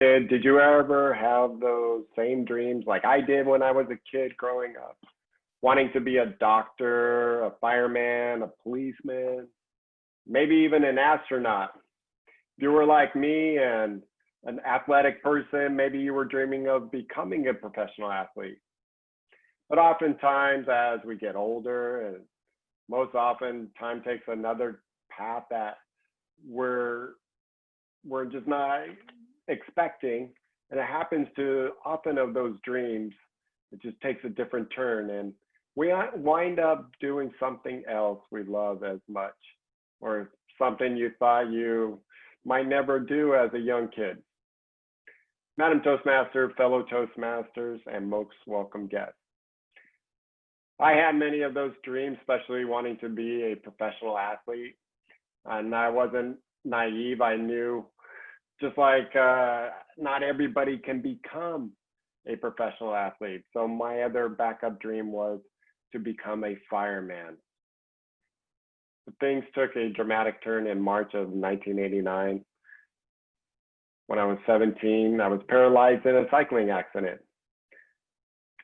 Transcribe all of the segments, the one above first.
Did you ever have those same dreams like I did when I was a kid growing up? Wanting to be a doctor, a fireman, a policeman, maybe even an astronaut. If you were like me and an athletic person, maybe you were dreaming of becoming a professional athlete. But oftentimes, as we get older, and most often, time takes another path that we're we're just not expecting, and it happens to often of those dreams. It just takes a different turn, and we wind up doing something else we love as much, or something you thought you might never do as a young kid. Madam Toastmaster, fellow Toastmasters, and most welcome guests. I had many of those dreams, especially wanting to be a professional athlete. And I wasn't naive. I knew just like not everybody can become a professional athlete. So my other backup dream was to become a fireman. But things took a dramatic turn in March of 1989. When I was 17, I was paralyzed in a cycling accident.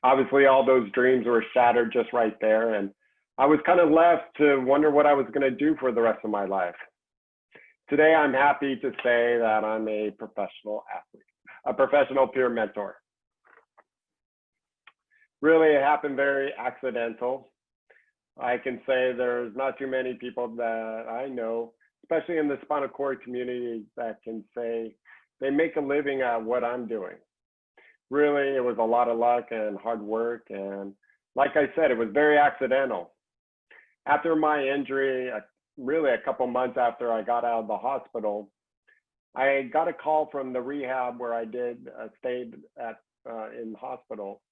Obviously, all those dreams were shattered just right there. And I was kind of left to wonder what I was going to do for the rest of my life. Today, I'm happy to say that I'm a professional athlete, a professional peer mentor. Really, it happened very accidental. I can say there's not too many people that I know, especially in the spinal cord community, that can say they make a living at what I'm doing. Really, it was a lot of luck and hard work. And like I said, it was very accidental. After my injury, really a couple months after I got out of the hospital, I got a call from the rehab where I stayed at in hospital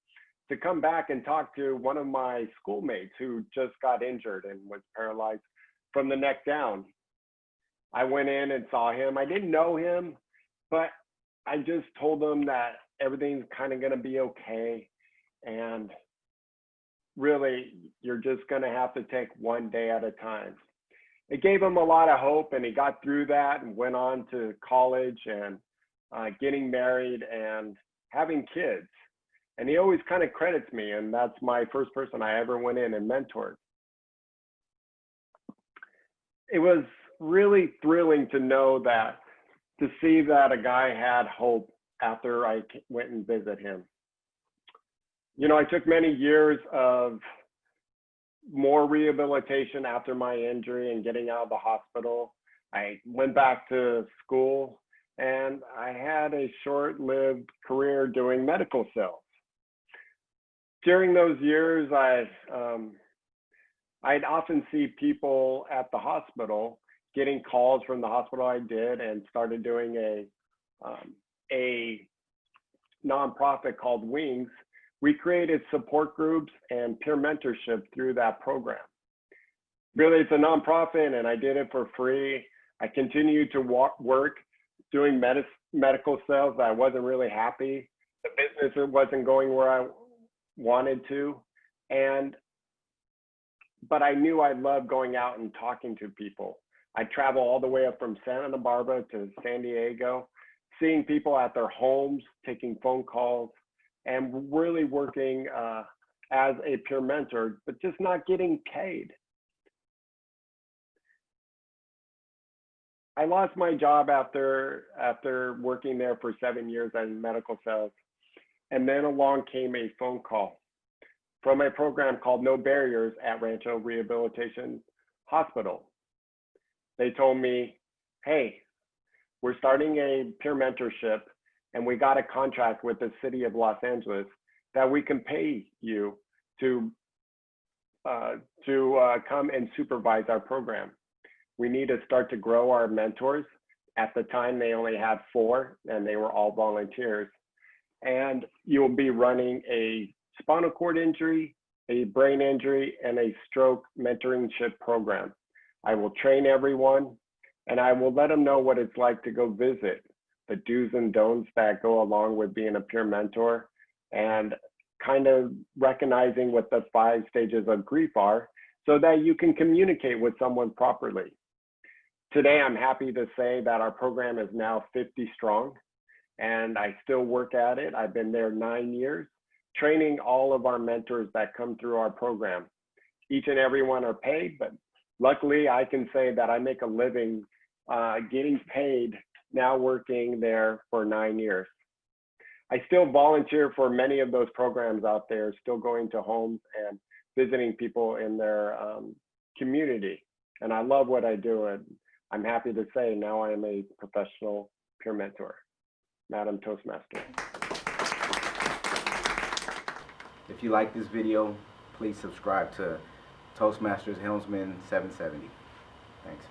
to come back and talk to one of my schoolmates who just got injured and was paralyzed from the neck down. I went in and saw him. I didn't know him, but I just told him that everything's kind of going to be okay. And really, you're just going to have to take one day at a time. It gave him a lot of hope, and he got through that and went on to college and getting married and having kids. And he always kind of credits me, and that's my first person I ever went in and mentored. It was really thrilling to know that, to see that a guy had hope after I went and visited him. You know, I took many years of more rehabilitation after my injury and getting out of the hospital. I went back to school, and I had a short-lived career doing medical sales. During those years, I'd often see people at the hospital getting calls from the hospital I did, and started doing a nonprofit called Wings. We created support groups and peer mentorship through that program. Really, it's a nonprofit, and I did it for free. I continued to work doing medical sales. I wasn't really happy. The business wasn't going where I wanted to. But I knew I loved going out and talking to people. I travel all the way up from Santa Barbara to San Diego, seeing people at their homes, taking phone calls, and really working as a peer mentor, but just not getting paid. I lost my job after working there for 7 years in medical sales. And then along came a phone call from a program called No Barriers at Rancho Rehabilitation Hospital. They told me, hey, we're starting a peer mentorship, and we got a contract with the city of Los Angeles that we can pay you to come and supervise our program. We need to start to grow our mentors. At the time, they only had 4, and they were all volunteers. And you'll be running a spinal cord injury, a brain injury, and a stroke mentorship program. I will train everyone, and I will let them know what it's like to go visit, the do's and don'ts that go along with being a peer mentor, and kind of recognizing what the 5 stages of grief are, so that you can communicate with someone properly. Today, I'm happy to say that our program is now 50 strong. and I still work at it. I've been there 9 years, training all of our mentors that come through our program. Each and every one are paid, but luckily I can say that I make a living getting paid now working there for 9 years. I still volunteer for many of those programs out there, still going to homes and visiting people in their community. And I love what I do. And I'm happy to say now I am a professional peer mentor, Madam Toastmaster. If you like this video, please subscribe to Toastmasters Helmsman 770. Thanks.